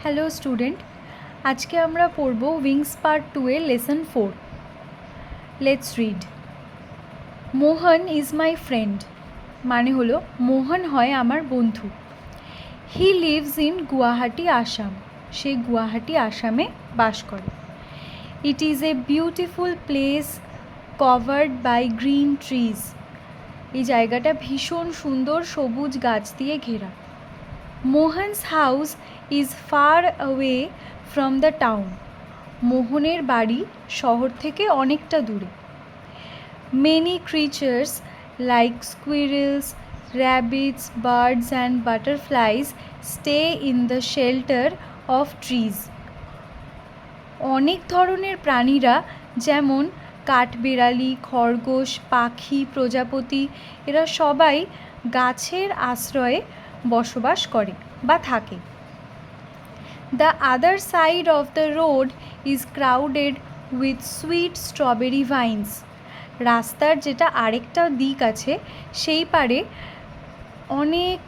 Hello student, আজকে আমরা পড়ব উইংস পার্ট 2 এর lesson 4। Let's read. Mohan is my friend, মানে হলো মোহন হয় আমার বন্ধু। He lives in Guwahati, Assam. সে গুয়াহাটি, আসামে বাস করে। It is a beautiful place covered by green trees. এই জায়গাটা ভীষণ সুন্দর সবুজ গাছ দিয়ে ঘেরা। Mohan's house is far away from the town. মোহনের বাড়ি শহর থেকে অনেকটা দূরে। Many creatures like squirrels, rabbits, birds and butterflies stay in the shelter of trees. অনেক ধরনের প্রাণীরা যেমন কাঠবেড়ালি, খরগোশ, পাখি, প্রজাপতি এরা সবাই গাছের আশ্রয়ে বসবাস করে বা থাকে। The other side of the road is crowded with sweet strawberry vines. রাস্তার যেটা আরেকটা দিক আছে সেই পারে অনেক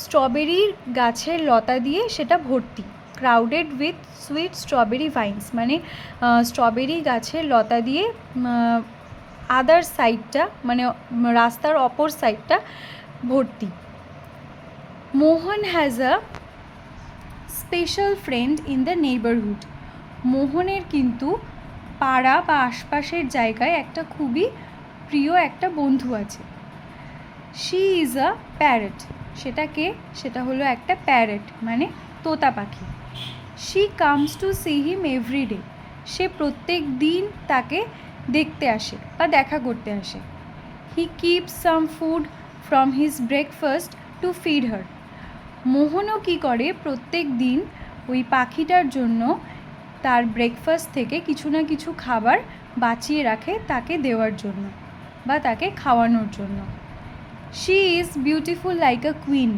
স্ট্রবেরির গাছের লতা দিয়ে সেটা ভর্তি। Crowded with sweet strawberry vines মানে স্ট্রবেরি গাছের লতা দিয়ে আদার সাইডটা মানে রাস্তার অপর সাইডটা ভর্তি। Mohan has a special friend in the neighbourhood. মোহনের কিন্তু পাড়া বা আশপাশের জায়গায় একটা খুবই প্রিয় একটা বন্ধু আছে। She is a parrot. সেটা হলো একটা প্যারেট মানে তোতা পাখি। She comes to see him everyday. সে প্রত্যেক দিন তাকে দেখতে আসে বা দেখা করতে আসে। He keeps some food from his breakfast to feed her. মোহনও কী করে, প্রত্যেক দিন ওই পাখিটার জন্য তার ব্রেকফাস্ট থেকে কিছু না কিছু খাবার বাঁচিয়ে রাখে তাকে দেওয়ার জন্য বা তাকে খাওয়ানোর জন্য। She is beautiful like a queen.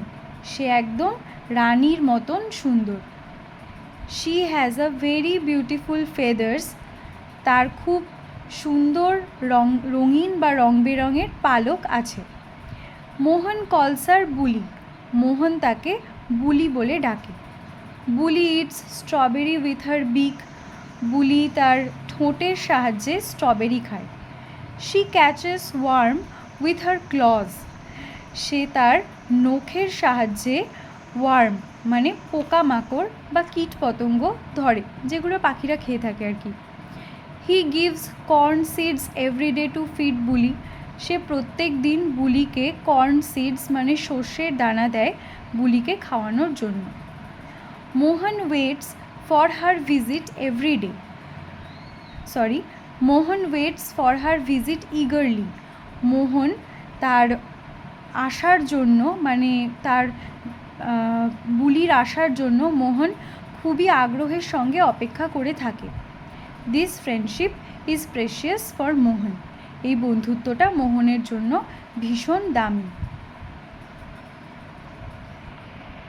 সে একদম রানীর মতন সুন্দর। She has a very beautiful feathers. তার খুব সুন্দর রঙিন বা রং বেরঙের পালক আছে। মোহন কলস হার বুলি। মোহন তাকে বুলি বলে ডাকে। Buli eats strawberry with her beak. Buli তার ঠোঁটের সাহায্যে স্ট্রবেরি খায়। She catches worm with her claws. সে তার নখের সাহায্যে ওয়ার্ম মানে পোকামাকড় বা কীটপতঙ্গ ধরে, যেগুলো পাখিরা খেয়ে থাকে আর কি। He gives corn seeds everyday to feed Buli. সে প্রত্যেক দিন বুলিকে কর্ন সিডস মানে সর্ষের দানা দেয় বুলিকে খাওয়ানোর জন্য। Mohan waits for her visit everyday. Mohan waits for her visit eagerly. Mohan তার আসার জন্য মানে তার বুলির আসার জন্য মোহন খুবই আগ্রহের সঙ্গে অপেক্ষা করে থাকে। This friendship is precious for Mohan. এই বন্ধুত্বটা মোহনের জন্য ভীষণ দামি।